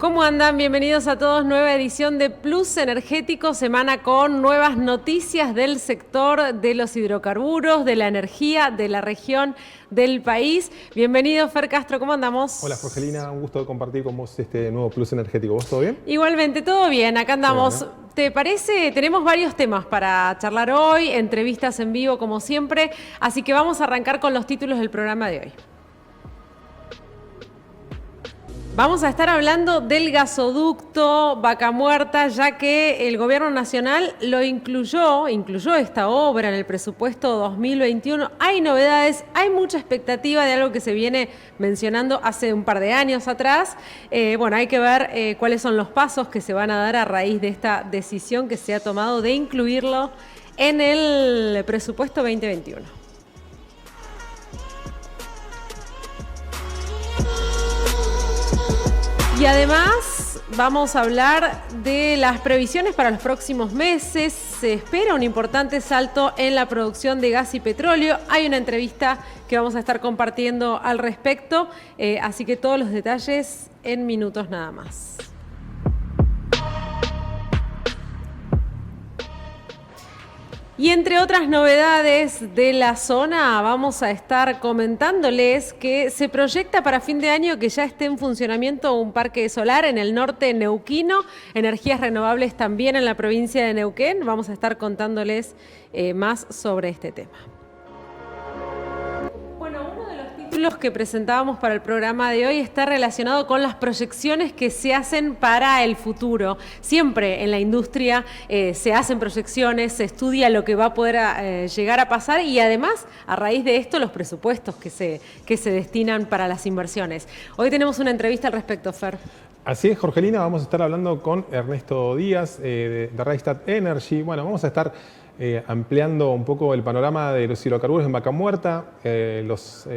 ¿Cómo andan? Bienvenidos a todos. Nueva edición de Plus Energético, semana con nuevas noticias del sector de los hidrocarburos, de la energía, de la región, del país. Bienvenido, Fer Castro, ¿cómo andamos? Hola, Jorgelina, un gusto de compartir con vos este nuevo Plus Energético. ¿Vos todo bien? Igualmente, todo bien, acá andamos. Bueno. ¿Te parece? Tenemos varios temas para charlar hoy, entrevistas en vivo como siempre, así que vamos a arrancar con los títulos del programa de hoy. Vamos a estar hablando del gasoducto Vaca Muerta, ya que el Gobierno Nacional lo incluyó esta obra en el presupuesto 2021. Hay novedades, hay mucha expectativa de algo que se viene mencionando hace un par de años atrás. Bueno, hay que ver cuáles son los pasos que se van a dar a raíz de esta decisión que se ha tomado de incluirlo en el presupuesto 2021. Y además vamos a hablar de las previsiones para los próximos meses. Se espera un importante salto en la producción de gas y petróleo. Hay una entrevista que vamos a estar compartiendo al respecto, así que todos los detalles en minutos nada más. Y entre otras novedades de la zona, vamos a estar comentándoles que se proyecta para fin de año que ya esté en funcionamiento un parque solar en el norte neuquino, energías renovables también en la provincia de Neuquén. Vamos a estar contándoles más sobre este tema. Los que presentábamos para el programa de hoy está relacionado con las proyecciones que se hacen para el futuro. Siempre en la industria se hacen proyecciones, se estudia lo que va a poder llegar a pasar y además, a raíz de esto, los presupuestos que se destinan para las inversiones. Hoy tenemos una entrevista al respecto, Fer. Así es, Jorgelina, vamos a estar hablando con Ernesto Díaz de Rystad Energy. Bueno, vamos a estar ampliando un poco el panorama de los hidrocarburos en Vaca Muerta, los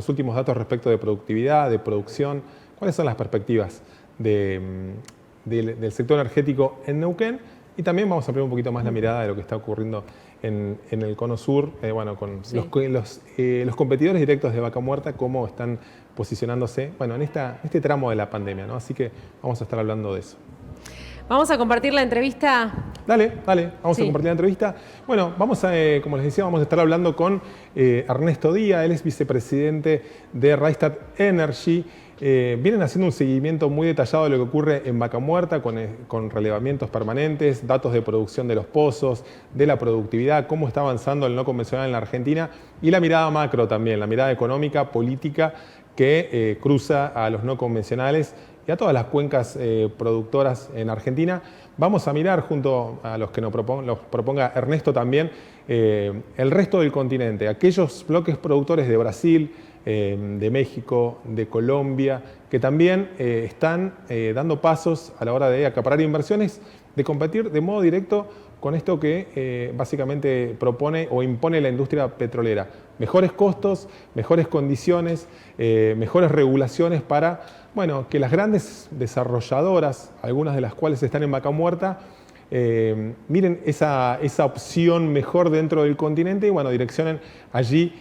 últimos datos respecto de productividad, de producción, cuáles son las perspectivas del sector energético en Neuquén, y también vamos a ampliar un poquito más la mirada de lo que está ocurriendo en el Cono Sur, con sí, los competidores directos de Vaca Muerta, cómo están posicionándose en este tramo de la pandemia, ¿no? Así que vamos a estar hablando de eso. ¿Vamos a compartir la entrevista? Dale, vamos a compartir la entrevista. Bueno, como les decía, vamos a estar hablando con Ernesto Díaz, él es vicepresidente de Rystad Energy. Vienen haciendo un seguimiento muy detallado de lo que ocurre en Vaca Muerta con relevamientos permanentes, datos de producción de los pozos, de la productividad, cómo está avanzando el no convencional en la Argentina y la mirada macro también, la mirada económica, política que cruza a los no convencionales y a todas las cuencas productoras en Argentina. Vamos a mirar junto a los que nos proponga Ernesto también el resto del continente, aquellos bloques productores de Brasil, de México, de Colombia, que también están dando pasos a la hora de acaparar inversiones, de competir de modo directo con esto que básicamente propone o impone la industria petrolera. Mejores costos, mejores condiciones, mejores regulaciones para que las grandes desarrolladoras, algunas de las cuales están en Vaca Muerta, miren esa opción mejor dentro del continente y direccionen allí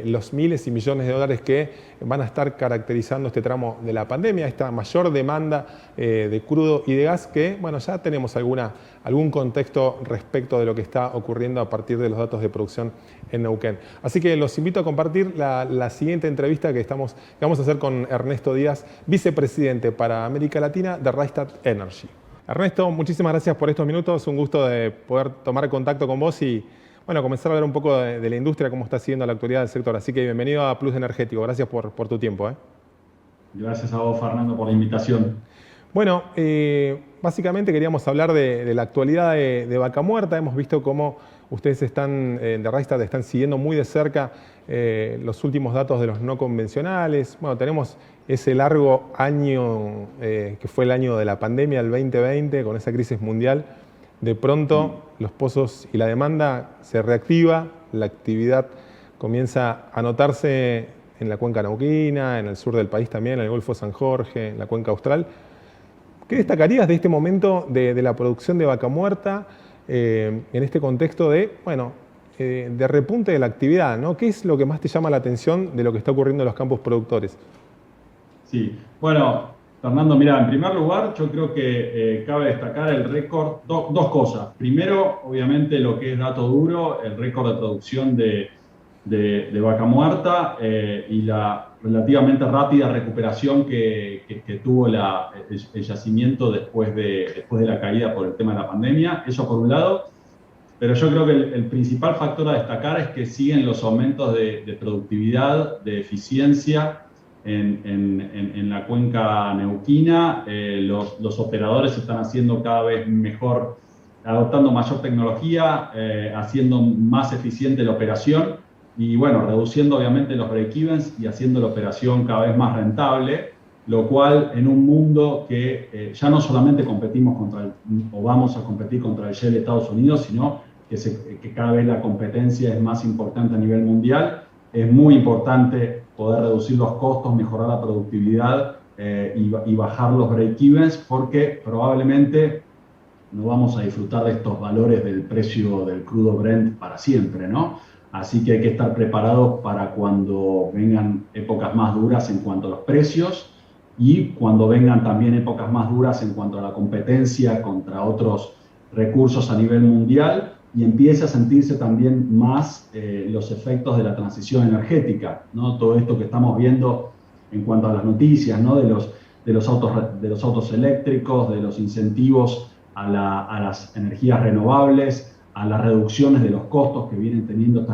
los miles y millones de dólares que van a estar caracterizando este tramo de la pandemia, esta mayor demanda de crudo y de gas que ya tenemos algún contexto respecto de lo que está ocurriendo a partir de los datos de producción en Neuquén. Así que los invito a compartir la siguiente entrevista que vamos a hacer con Ernesto Díaz, vicepresidente para América Latina de Rystad Energy. Ernesto, muchísimas gracias por estos minutos, un gusto de poder tomar contacto con vos y comenzar a hablar un poco de la industria, cómo está siguiendo la actualidad del sector. Así que bienvenido a Plus Energético, gracias por tu tiempo. Gracias a vos, Fernando, por la invitación. Bueno, básicamente queríamos hablar de la actualidad de Vaca Muerta. Hemos visto cómo ustedes de Rystad están siguiendo muy de cerca los últimos datos de los no convencionales. Tenemos ese largo año que fue el año de la pandemia, el 2020, con esa crisis mundial. De pronto los pozos y la demanda se reactiva, la actividad comienza a notarse en la cuenca neuquina, en el sur del país también, en el Golfo San Jorge, en la cuenca austral. ¿Qué destacarías de este momento de la producción de Vaca Muerta en este contexto de repunte de la actividad, ¿no? ¿Qué es lo que más te llama la atención de lo que está ocurriendo en los campos productores? Sí, bueno, Fernando, mira, en primer lugar, yo creo que cabe destacar el récord, dos cosas. Primero, obviamente, lo que es dato duro, el récord de producción de Vaca Muerta y la relativamente rápida recuperación que tuvo el yacimiento después de la caída por el tema de la pandemia. Eso por un lado. Pero yo creo que el principal factor a destacar es que siguen los aumentos de productividad, de eficiencia en la cuenca neuquina. Los operadores están haciendo cada vez mejor, adoptando mayor tecnología, haciendo más eficiente la operación y, bueno, reduciendo obviamente los break-evens y haciendo la operación cada vez más rentable, lo cual en un mundo que ya no solamente competimos o vamos a competir contra el Shell de Estados Unidos, sino que cada vez la competencia es más importante a nivel mundial. Es muy importante poder reducir los costos, mejorar la productividad y bajar los break-evens, porque probablemente no vamos a disfrutar de estos valores del precio del crudo Brent para siempre, ¿no? Así que hay que estar preparados para cuando vengan épocas más duras en cuanto a los precios y cuando vengan también épocas más duras en cuanto a la competencia contra otros recursos a nivel mundial, y empiece a sentirse también más los efectos de la transición energética, ¿no? Todo esto que estamos viendo en cuanto a las noticias, ¿no? de los autos eléctricos, de los incentivos a las energías renovables, a las reducciones de los costos que vienen teniendo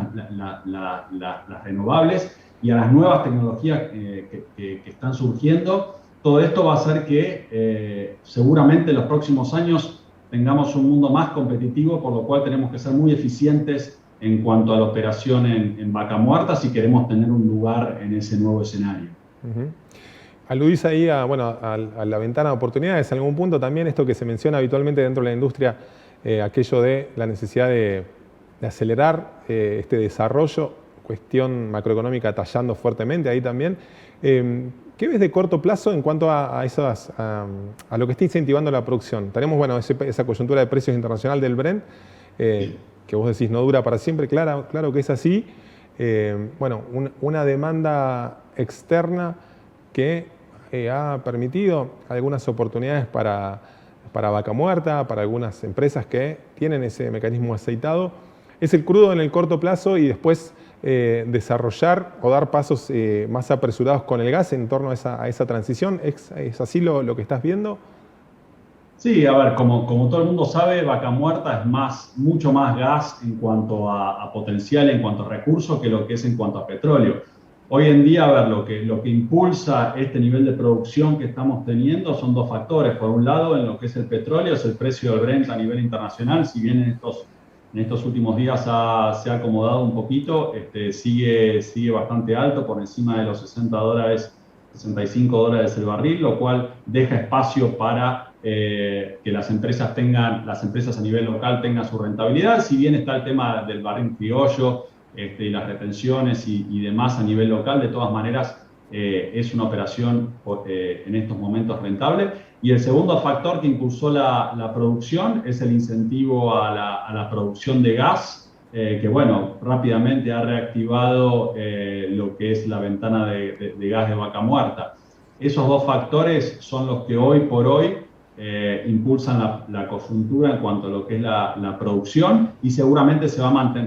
las renovables y a las nuevas tecnologías que están surgiendo. Todo esto va a hacer que seguramente en los próximos años tengamos un mundo más competitivo, por lo cual tenemos que ser muy eficientes en cuanto a la operación en Vaca Muerta si queremos tener un lugar en ese nuevo escenario. Aludís ahí a la ventana de oportunidades. En algún punto también esto que se menciona habitualmente dentro de la industria, aquello de la necesidad de acelerar este desarrollo, cuestión macroeconómica tallando fuertemente ahí también. ¿Qué ves de corto plazo en cuanto a lo que está incentivando la producción? Tenemos, bueno, esa coyuntura de precios internacional del Brent, que vos decís no dura para siempre, claro que es así. Bueno, una demanda externa que ha permitido algunas oportunidades para Vaca Muerta, para algunas empresas que tienen ese mecanismo aceitado. Es el crudo en el corto plazo y después desarrollar o dar pasos más apresurados con el gas en torno a esa transición. ¿Es así lo que estás viendo? Sí, a ver, como todo el mundo sabe, Vaca Muerta es mucho más gas en cuanto a potencial, en cuanto a recursos, que lo que es en cuanto a petróleo. Hoy en día, a ver, lo que impulsa este nivel de producción que estamos teniendo son dos factores. Por un lado, en lo que es el petróleo, es el precio del Brent a nivel internacional. Si bien en estos últimos días se ha acomodado un poquito, sigue bastante alto, por encima de los $60, $65 el barril, lo cual deja espacio para que las empresas a nivel local tengan su rentabilidad. Si bien está el tema del barril criollo, y las retenciones y demás a nivel local, de todas maneras es una operación en estos momentos rentable. Y el segundo factor que impulsó la producción es el incentivo a la producción de gas, que bueno, rápidamente ha reactivado lo que es la ventana de gas de Vaca Muerta. Esos dos factores son los que hoy por hoy impulsan la coyuntura en cuanto a lo que es la producción, y seguramente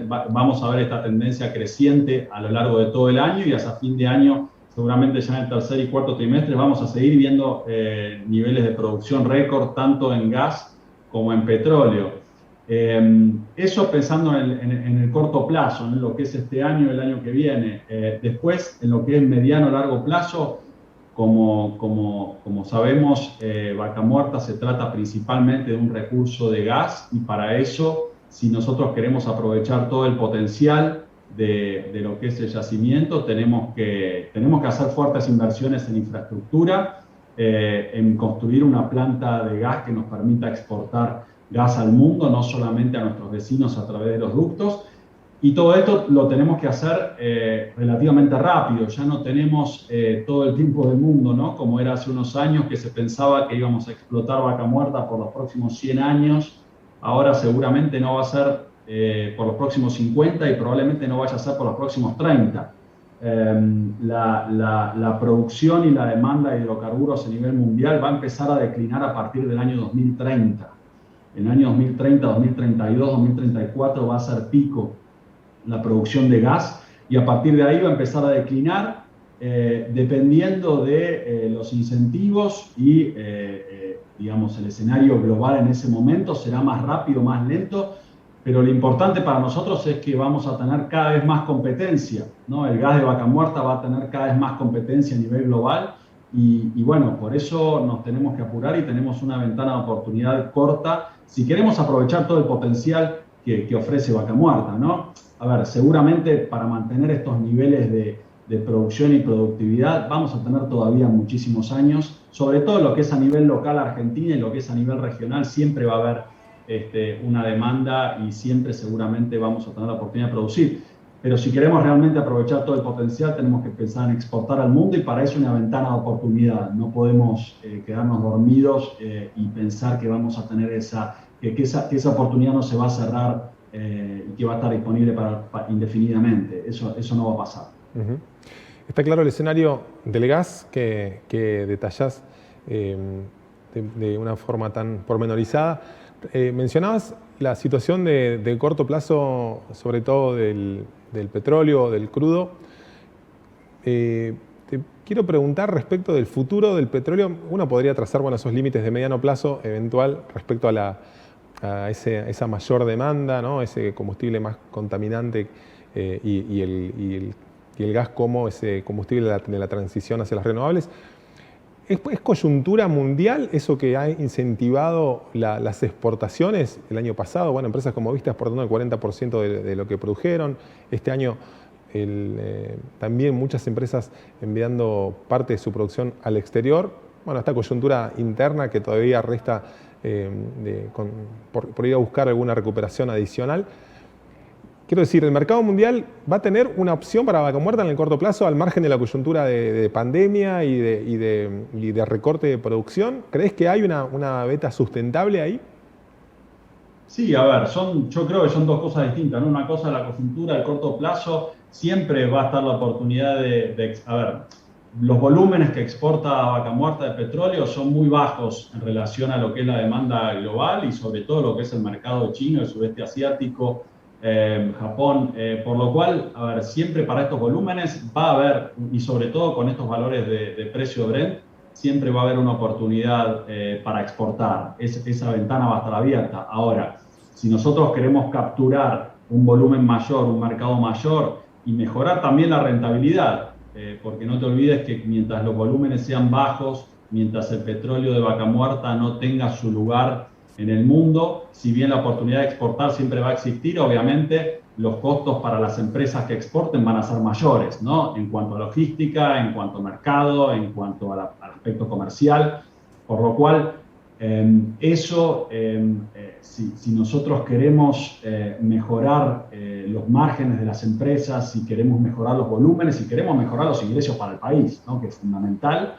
vamos a ver esta tendencia creciente a lo largo de todo el año, y hasta fin de año, seguramente ya en el tercer y cuarto trimestre, vamos a seguir viendo niveles de producción récord tanto en gas como en petróleo. Eso pensando en el corto plazo, en lo que es este año y el año que viene. Después, en lo que es mediano o largo plazo, como sabemos, Vaca Muerta se trata principalmente de un recurso de gas, y para eso, si nosotros queremos aprovechar todo el potencial de lo que es el yacimiento, tenemos que hacer fuertes inversiones en infraestructura, en construir una planta de gas que nos permita exportar gas al mundo, no solamente a nuestros vecinos a través de los ductos. Y todo esto lo tenemos que hacer relativamente rápido. Ya no tenemos todo el tiempo del mundo, ¿no? Como era hace unos años, que se pensaba que íbamos a explotar Vaca Muerta por los próximos 100 años. Ahora seguramente no va a ser por los próximos 50 y probablemente no vaya a ser por los próximos 30. la producción y la demanda de hidrocarburos a nivel mundial va a empezar a declinar a partir del año 2030. En el año 2030, 2032, 2034 va a ser pico la producción de gas y a partir de ahí va a empezar a declinar dependiendo de los incentivos y digamos, el escenario global en ese momento será más rápido, más lento, pero lo importante para nosotros es que vamos a tener cada vez más competencia, ¿no? El gas de Vaca Muerta va a tener cada vez más competencia a nivel global y bueno, por eso nos tenemos que apurar y tenemos una ventana de oportunidad corta si queremos aprovechar todo el potencial que ofrece Vaca Muerta, ¿no? A ver, seguramente para mantener estos niveles de producción y productividad vamos a tener todavía muchísimos años, sobre todo lo que es a nivel local Argentina y lo que es a nivel regional, siempre va a haber una demanda y siempre seguramente vamos a tener la oportunidad de producir. Pero si queremos realmente aprovechar todo el potencial, tenemos que pensar en exportar al mundo y para eso una ventana de oportunidad. No podemos quedarnos dormidos y pensar que vamos a tener que esa oportunidad no se va a cerrar y que va a estar disponible indefinidamente. Eso no va a pasar. Uh-huh. Está claro el escenario del gas que detallás de una forma tan pormenorizada. Mencionabas la situación de corto plazo, sobre todo del petróleo, del crudo. Te quiero preguntar respecto del futuro del petróleo. Uno podría trazar esos límites de mediano plazo eventual respecto a esa mayor demanda, ¿no? Ese combustible más contaminante y el gas como ese combustible de la transición hacia las renovables. ¿Es coyuntura mundial eso que ha incentivado las exportaciones el año pasado? Bueno, empresas como Vista exportando el 40% de lo que produjeron. Este año también muchas empresas enviando parte de su producción al exterior. Bueno, esta coyuntura interna que todavía resta por ir a buscar alguna recuperación adicional. Quiero decir, ¿el mercado mundial va a tener una opción para Vaca Muerta en el corto plazo al margen de la coyuntura de pandemia y de recorte de producción? ¿Crees que hay una beta sustentable ahí? Sí, a ver, yo creo que son dos cosas distintas, ¿no? Una cosa es la coyuntura, el corto plazo, siempre va a estar la oportunidad a ver, los volúmenes que exporta Vaca Muerta de petróleo son muy bajos en relación a lo que es la demanda global y sobre todo lo que es el mercado chino, el sudeste asiático, Japón, por lo cual, a ver, siempre para estos volúmenes va a haber, y sobre todo con estos valores de precio Brent, siempre va a haber una oportunidad para exportar. Esa ventana va a estar abierta. Ahora, si nosotros queremos capturar un volumen mayor, un mercado mayor y mejorar también la rentabilidad, porque no te olvides que mientras los volúmenes sean bajos, mientras el petróleo de Vaca Muerta no tenga su lugar en el mundo, si bien la oportunidad de exportar siempre va a existir, obviamente los costos para las empresas que exporten van a ser mayores, ¿no? En cuanto a logística, en cuanto a mercado, en cuanto al aspecto comercial, por lo cual si nosotros queremos mejorar los márgenes de las empresas, si queremos mejorar los volúmenes, si queremos mejorar los ingresos para el país, ¿no? Que es fundamental,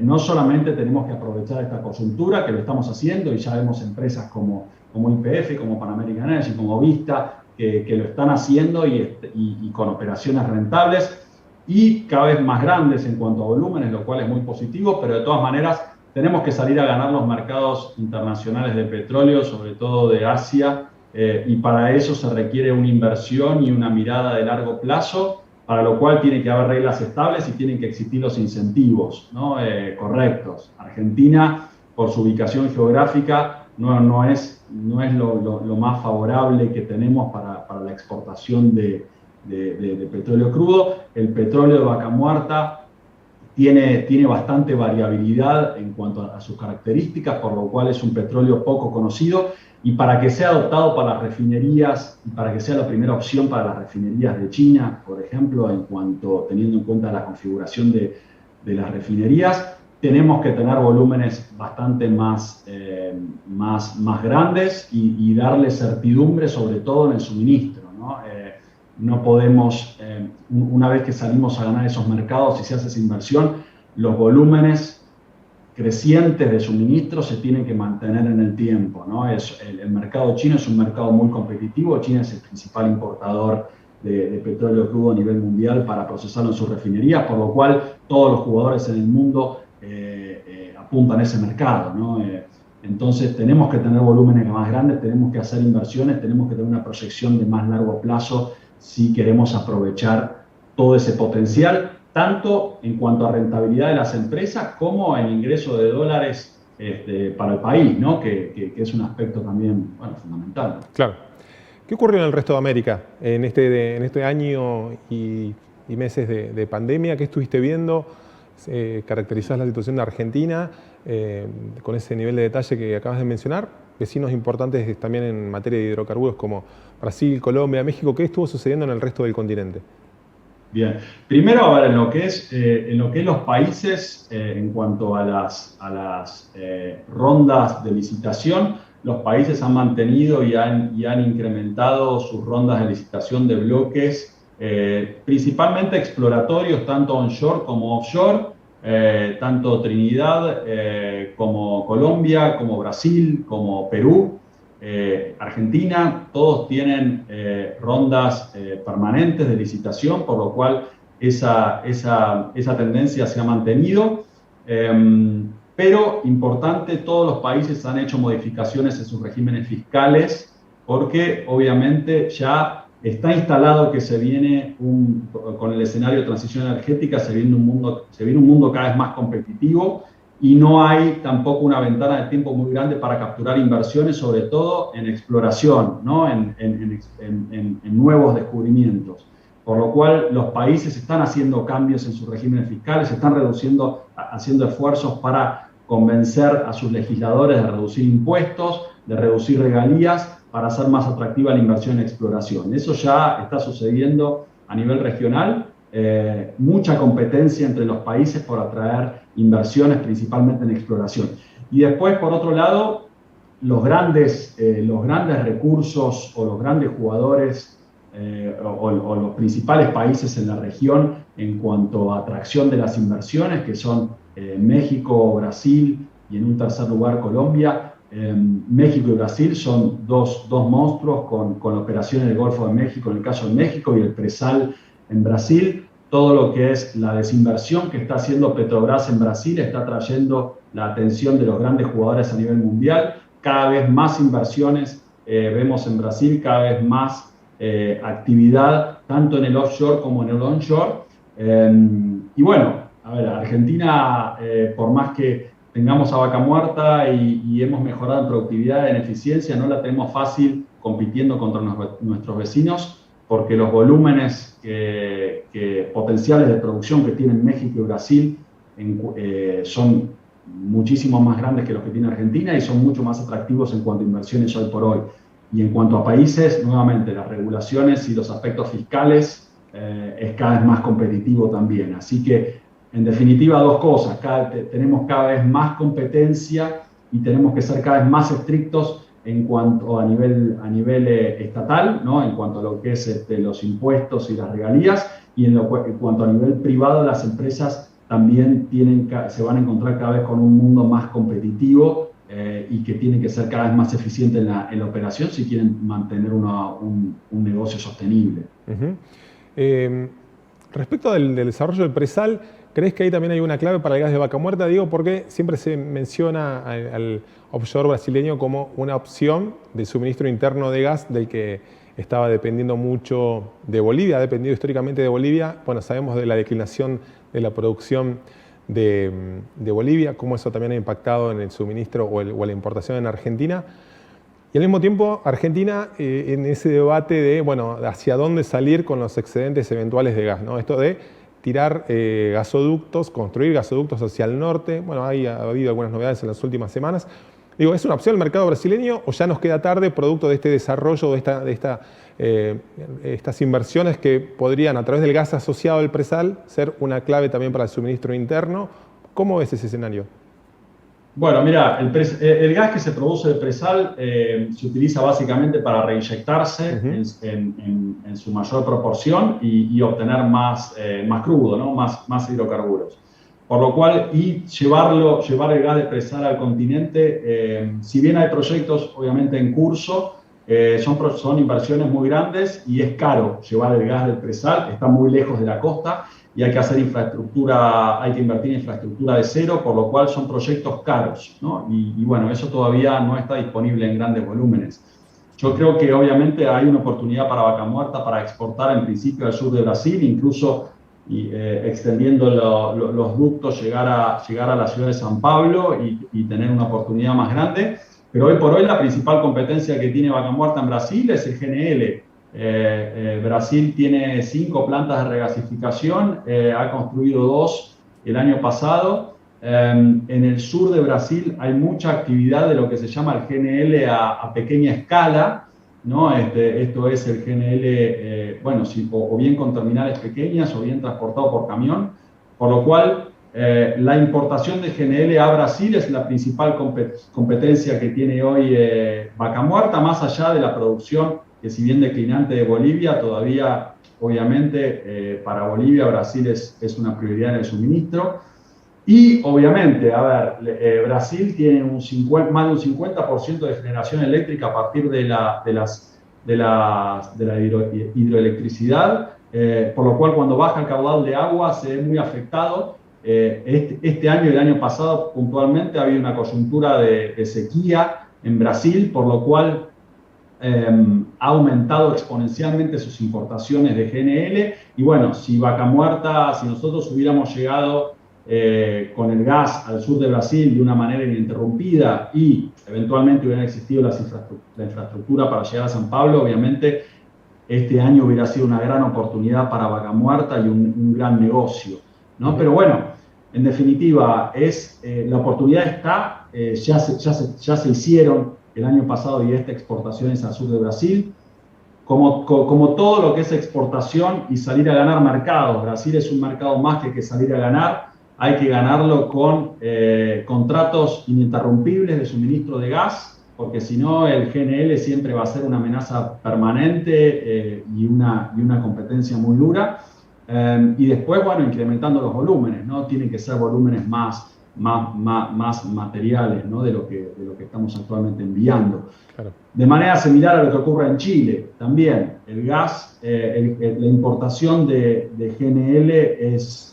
no solamente tenemos que aprovechar esta coyuntura, que lo estamos haciendo y ya vemos empresas como YPF, como Pan American Energy, como Vista, que lo están haciendo y con operaciones rentables y cada vez más grandes en cuanto a volúmenes, lo cual es muy positivo, pero de todas maneras tenemos que salir a ganar los mercados internacionales de petróleo, sobre todo de Asia, y para eso se requiere una inversión y una mirada de largo plazo, para lo cual tiene que haber reglas estables y tienen que existir los incentivos, ¿no? Correctos. Argentina, por su ubicación geográfica, no es lo más favorable que tenemos para la exportación de petróleo crudo. El petróleo de Vaca Muerta tiene bastante variabilidad en cuanto a sus características, por lo cual es un petróleo poco conocido. Y para que sea adoptado para las refinerías, y para que sea la primera opción para las refinerías de China, por ejemplo, teniendo en cuenta la configuración de las refinerías, tenemos que tener volúmenes bastante más grandes y darle certidumbre, sobre todo en el suministro, ¿no? No podemos, una vez que salimos a ganar esos mercados y se hace esa inversión, los volúmenes crecientes de suministro se tienen que mantener en el tiempo, ¿no? El mercado chino es un mercado muy competitivo. China es el principal importador de petróleo crudo a nivel mundial para procesarlo en sus refinerías, por lo cual todos los jugadores en el mundo apuntan a ese mercado, ¿no? Entonces tenemos que tener volúmenes más grandes, tenemos que hacer inversiones, tenemos que tener una proyección de más largo plazo si queremos aprovechar todo ese potencial, tanto en cuanto a rentabilidad de las empresas como en ingreso de dólares para el país, ¿no? Que es un aspecto también, bueno, fundamental. Claro. ¿Qué ocurrió en el resto de América en este año y meses de pandemia? ¿Qué estuviste viendo? ¿Caracterizás la situación de Argentina con ese nivel de detalle que acabas de mencionar? Vecinos importantes también en materia de hidrocarburos como Brasil, Colombia, México. ¿Qué estuvo sucediendo en el resto del continente? Bien, primero, a ver, en lo que es los países, en cuanto a las rondas de licitación, los países han mantenido y han incrementado sus rondas de licitación de bloques, principalmente exploratorios, tanto onshore como offshore, tanto Trinidad como Colombia, como Brasil, como Perú. Argentina, todos tienen rondas permanentes de licitación, por lo cual esa tendencia se ha mantenido. Pero, importante, todos los países han hecho modificaciones en sus regímenes fiscales porque obviamente ya está instalado que se viene con el escenario de transición energética, se viene un mundo cada vez más competitivo. Y no hay tampoco una ventana de tiempo muy grande para capturar inversiones, sobre todo en exploración, ¿no? en nuevos descubrimientos. Por lo cual los países están haciendo cambios en sus regímenes fiscales, están haciendo esfuerzos para convencer a sus legisladores de reducir impuestos, de reducir regalías, para hacer más atractiva la inversión en exploración. Eso ya está sucediendo a nivel regional. Mucha competencia entre los países por atraer inversiones, principalmente en exploración. Y después, por otro lado, los grandes recursos o los grandes jugadores o los principales países en la región en cuanto a atracción de las inversiones, que son México, Brasil y en un tercer lugar Colombia. México y Brasil son dos monstruos con la operación en el Golfo de México, en el caso de México, y el Presal en Brasil. Todo lo que es la desinversión que está haciendo Petrobras en Brasil está trayendo la atención de los grandes jugadores a nivel mundial. Cada vez más inversiones vemos en Brasil, cada vez más actividad, tanto en el offshore como en el onshore. Y bueno, a ver, Argentina, por más que tengamos a Vaca Muerta y hemos mejorado en productividad, en eficiencia, no la tenemos fácil compitiendo contra nuestros vecinos, porque los volúmenes potenciales de producción que tienen México y Brasil son muchísimo más grandes que los que tiene Argentina y son mucho más atractivos en cuanto a inversiones hoy por hoy. Y en cuanto a países, nuevamente, las regulaciones y los aspectos fiscales es cada vez más competitivo también. Así que, en definitiva, dos cosas. Tenemos cada vez más competencia y tenemos que ser cada vez más estrictos en cuanto a nivel estatal, ¿no? En cuanto a lo que es los impuestos y las regalías, y en cuanto a nivel privado, las empresas también se van a encontrar cada vez con un mundo más competitivo y que tienen que ser cada vez más eficientes en la operación si quieren mantener un negocio sostenible. Respecto del desarrollo del presal, ¿crees que ahí también hay una clave para el gas de Vaca Muerta? Digo, porque siempre se menciona al offshore brasileño como una opción de suministro interno de gas del que estaba dependiendo mucho de Bolivia, ha dependido históricamente de Bolivia. Bueno, sabemos de la declinación de la producción de Bolivia, cómo eso también ha impactado en el suministro o la importación en Argentina. Y al mismo tiempo, Argentina en ese debate de, bueno, hacia dónde salir con los excedentes eventuales de gas, ¿no? Esto de tirar gasoductos, construir gasoductos hacia el norte. Bueno, ha habido algunas novedades en las últimas semanas. Digo, ¿es una opción el mercado brasileño o ya nos queda tarde producto de este desarrollo, de estas inversiones que podrían, a través del gas asociado al presal, ser una clave también para el suministro interno? ¿Cómo ves ese escenario? Bueno, mira, el gas que se produce del presal se utiliza básicamente para reinyectarse en su mayor proporción y obtener más crudo, ¿no? más hidrocarburos. Por lo cual, llevar el gas de presal al continente, si bien hay proyectos obviamente en curso, son inversiones muy grandes y es caro llevar el gas del presal, está muy lejos de la costa y hay que hacer infraestructura, hay que invertir en infraestructura de cero, por lo cual son proyectos caros, ¿no? Y bueno, eso todavía no está disponible en grandes volúmenes. Yo creo que obviamente hay una oportunidad para Vaca Muerta para exportar en principio al sur de Brasil, incluso extendiendo los ductos, llegar a la ciudad de San Pablo y tener una oportunidad más grande. Pero hoy por hoy la principal competencia que tiene Vaca Muerta en Brasil es el GNL. Brasil tiene 5 plantas de regasificación, ha construido 2 el año pasado. En el sur de Brasil hay mucha actividad de lo que se llama el GNL a pequeña escala, ¿no? Esto es el GNL, bueno, o bien con terminales pequeñas o bien transportado por camión, por lo cual la importación de GNL a Brasil es la principal competencia que tiene hoy Vaca Muerta, más allá de la producción, que si bien declinante de Bolivia, todavía, obviamente, para Bolivia, Brasil es una prioridad en el suministro. Y, obviamente, a ver, Brasil tiene más de un 50% de generación eléctrica a partir de la hidroelectricidad, por lo cual cuando baja el caudal de agua se ve muy afectado. Este año y el año pasado puntualmente ha habido una coyuntura de sequía en Brasil, por lo cual ha aumentado exponencialmente sus importaciones de GNL. Y bueno, si nosotros hubiéramos llegado con el gas al sur de Brasil de una manera ininterrumpida y eventualmente hubiera existido la infraestructura para llegar a San Pablo, obviamente este año hubiera sido una gran oportunidad para Vaca Muerta y un gran negocio, ¿no? Pero bueno, en definitiva, la oportunidad está, ya se hicieron el año pasado y exportaciones al sur de Brasil. Como todo lo que es exportación y salir a ganar mercados, Brasil es un mercado más que hay que salir a ganar, hay que ganarlo con contratos ininterrumpibles de suministro de gas, porque si no el GNL siempre va a ser una amenaza permanente y una competencia muy dura. Y después, bueno, incrementando los volúmenes, ¿no? Tienen que ser volúmenes más materiales, ¿no? de lo que estamos actualmente enviando. Claro. De manera similar a lo que ocurre en Chile, también el gas, la importación de GNL es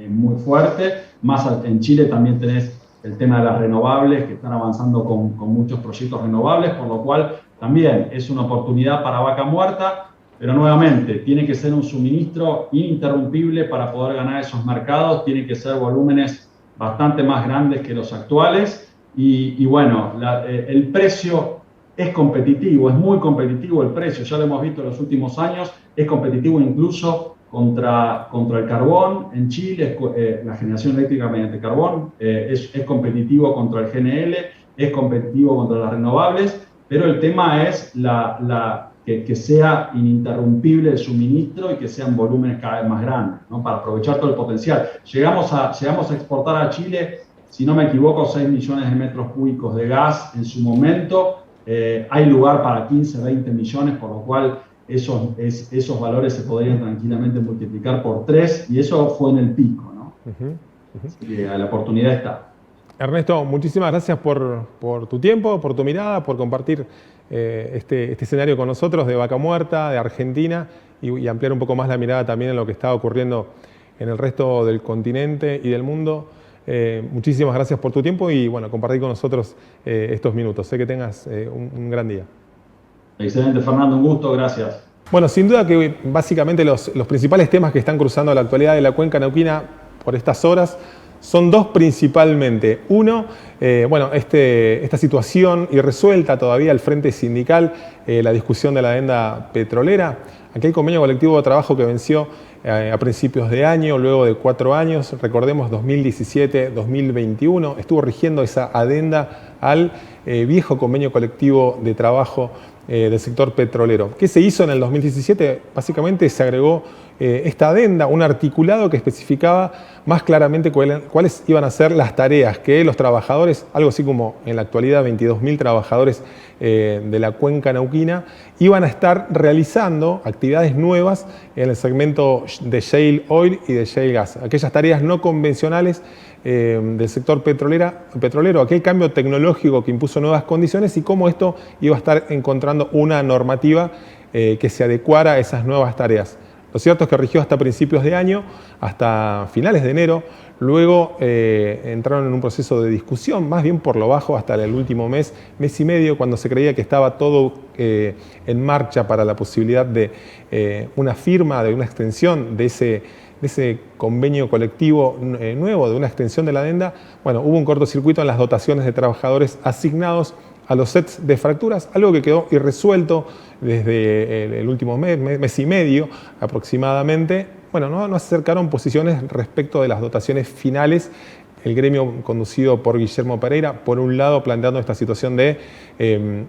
muy fuerte. Más en Chile también tenés el tema de las renovables, que están avanzando con muchos proyectos renovables, por lo cual también es una oportunidad para Vaca Muerta. Pero nuevamente, tiene que ser un suministro ininterrumpible para poder ganar esos mercados, tiene que ser volúmenes bastante más grandes que los actuales y bueno, el precio es competitivo, es muy competitivo el precio, ya lo hemos visto en los últimos años, es competitivo incluso contra el carbón en Chile, la generación eléctrica mediante carbón, es competitivo contra el GNL, es competitivo contra las renovables, pero el tema es que sea ininterrumpible el suministro y que sean volúmenes cada vez más grandes, ¿no? Para aprovechar todo el potencial. Llegamos a exportar a Chile, si no me equivoco, 6 millones de metros cúbicos de gas en su momento. Hay lugar para 15, 20 millones, por lo cual esos valores se podrían tranquilamente multiplicar por 3 y eso fue en el pico, ¿no? Así que la oportunidad está. Ernesto, muchísimas gracias por tu tiempo, por tu mirada, por compartir este escenario con nosotros de Vaca Muerta, de Argentina y ampliar un poco más la mirada también en lo que está ocurriendo en el resto del continente y del mundo. Muchísimas gracias por tu tiempo y bueno, compartir con nosotros estos minutos. Sé que tengas un gran día. Excelente, Fernando, un gusto, gracias. Bueno, sin duda que básicamente los principales temas que están cruzando la actualidad de la cuenca neuquina por estas horas son 2 principalmente. Uno, bueno, esta situación irresuelta todavía al frente sindical, la discusión de la adenda petrolera, aquel convenio colectivo de trabajo que venció a principios de año, luego de 4 años, recordemos 2017-2021, estuvo rigiendo esa adenda al viejo convenio colectivo de trabajo del sector petrolero. ¿Qué se hizo en el 2017? Básicamente se agregó esta adenda, un articulado que especificaba más claramente cuáles iban a ser las tareas que los trabajadores, algo así como en la actualidad 22.000 trabajadores de la cuenca neuquina, iban a estar realizando actividades nuevas en el segmento de shale oil y de shale gas. Aquellas tareas no convencionales del sector petrolero, aquel cambio tecnológico que impuso nuevas condiciones y cómo esto iba a estar encontrando una normativa que se adecuara a esas nuevas tareas. Lo cierto es que rigió hasta principios de año, hasta finales de enero. Luego entraron en un proceso de discusión, más bien por lo bajo, hasta el último mes y medio, cuando se creía que estaba todo en marcha para la posibilidad de una firma, de una extensión de ese convenio colectivo nuevo, de una extensión de la adenda. Bueno, hubo un cortocircuito en las dotaciones de trabajadores asignados a los sets de fracturas, algo que quedó irresuelto desde el último mes y medio aproximadamente. Bueno, no acercaron posiciones respecto de las dotaciones finales. El gremio conducido por Guillermo Pereira, por un lado planteando esta situación de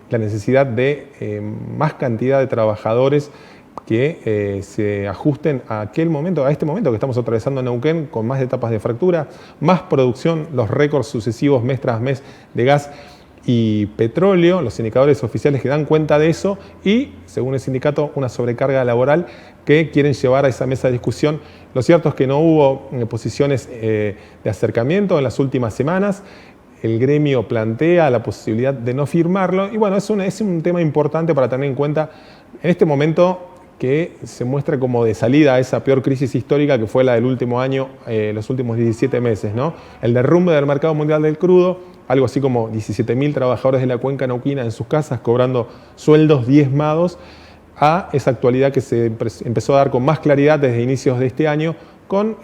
la necesidad de más cantidad de trabajadores que se ajusten a este momento que estamos atravesando en Neuquén, con más etapas de fractura, más producción, los récords sucesivos mes tras mes de gas y petróleo, los indicadores oficiales que dan cuenta de eso y, según el sindicato, una sobrecarga laboral que quieren llevar a esa mesa de discusión. Lo cierto es que no hubo posiciones de acercamiento en las últimas semanas. El gremio plantea la posibilidad de no firmarlo y bueno, es un tema importante para tener en cuenta en este momento que se muestra como de salida a esa peor crisis histórica que fue la del último año, los últimos 17 meses, ¿no? El derrumbe del mercado mundial del crudo, algo así como 17.000 trabajadores de la cuenca neuquina en sus casas cobrando sueldos diezmados, a esa actualidad que se empezó a dar con más claridad desde inicios de este año, con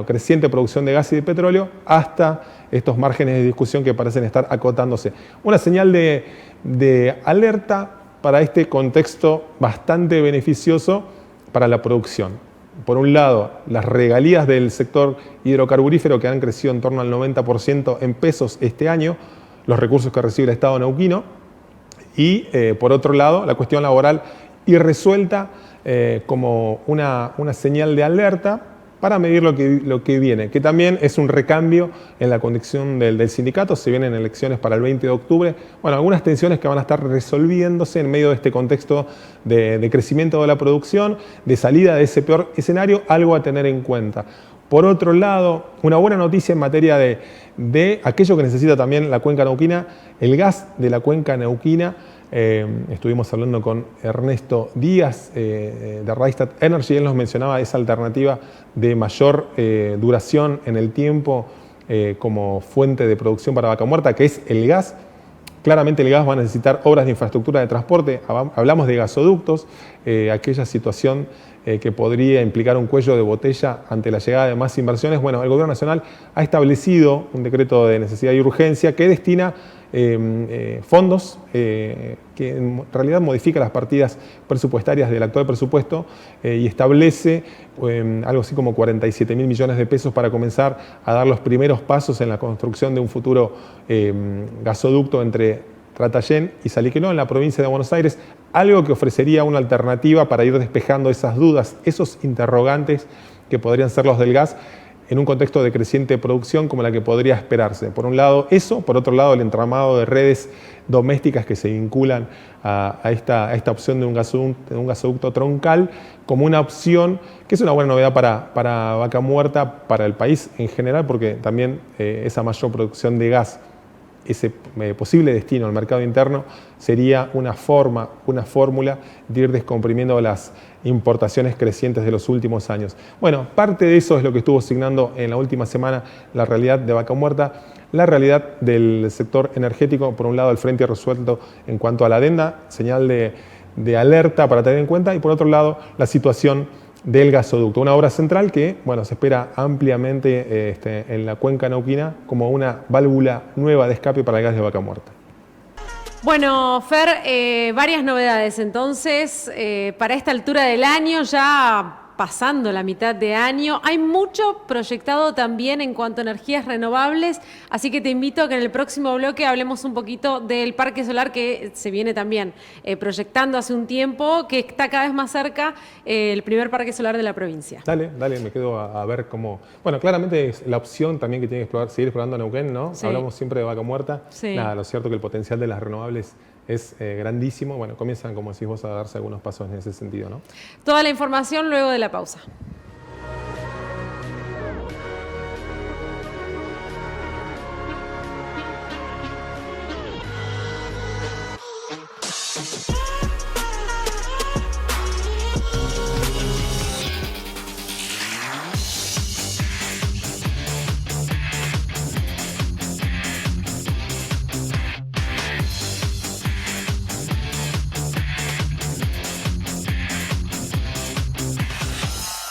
creciente producción de gas y de petróleo, hasta estos márgenes de discusión que parecen estar acotándose. Una señal de alerta para este contexto bastante beneficioso para la producción. Por un lado, las regalías del sector hidrocarburífero que han crecido en torno al 90% en pesos este año, los recursos que recibe el Estado neuquino, y por otro lado, la cuestión laboral irresuelta como una señal de alerta para medir lo que viene, que también es un recambio en la conducción del sindicato. Se vienen elecciones para el 20 de octubre. Bueno, algunas tensiones que van a estar resolviéndose en medio de este contexto de crecimiento de la producción, de salida de ese peor escenario, algo a tener en cuenta. Por otro lado, una buena noticia en materia de aquello que necesita también la cuenca neuquina, el gas de la cuenca neuquina. Estuvimos hablando con Ernesto Díaz de Rystad Energy. Él nos mencionaba esa alternativa de mayor duración en el tiempo como fuente de producción para Vaca Muerta, que es el gas. Claramente el gas va a necesitar obras de infraestructura de transporte. Hablamos de gasoductos, aquella situación que podría implicar un cuello de botella ante la llegada de más inversiones. Bueno, el Gobierno Nacional ha establecido un decreto de necesidad y urgencia que destina fondos que en realidad modifica las partidas presupuestarias del actual presupuesto y establece algo así como 47.000 millones de pesos para comenzar a dar los primeros pasos en la construcción de un futuro gasoducto entre Tratayén y Salliqueló en la provincia de Buenos Aires, algo que ofrecería una alternativa para ir despejando esas dudas, esos interrogantes que podrían ser los del gas en un contexto de creciente producción como la que podría esperarse. Por un lado eso, por otro lado el entramado de redes domésticas que se vinculan a esta opción de un gasoducto troncal como una opción que es una buena novedad para Vaca Muerta, para el país en general, porque también esa mayor producción de gas, ese posible destino al mercado interno, sería una fórmula de ir descomprimiendo las importaciones crecientes de los últimos años. Bueno, parte de eso es lo que estuvo signando en la última semana la realidad de Vaca Muerta, la realidad del sector energético. Por un lado, el frente resuelto en cuanto a la adenda, señal de alerta para tener en cuenta, y por otro lado, la situación del gasoducto, una obra central que se espera ampliamente en la cuenca neuquina como una válvula nueva de escape para el gas de Vaca Muerta. Bueno, Fer, varias novedades entonces para esta altura del año, ya pasando la mitad de año. Hay mucho proyectado también en cuanto a energías renovables, así que te invito a que en el próximo bloque hablemos un poquito del parque solar que se viene también proyectando hace un tiempo, que está cada vez más cerca el primer parque solar de la provincia. Dale, me quedo a ver cómo... Bueno, claramente es la opción también que tiene que seguir explorando Neuquén, ¿no? Sí. Hablamos siempre de Vaca Muerta. Sí. Nada, lo cierto que el potencial de las renovables es grandísimo. Bueno, comienzan, como decís vos, a darse algunos pasos en ese sentido, ¿no? Toda la información luego de la pausa.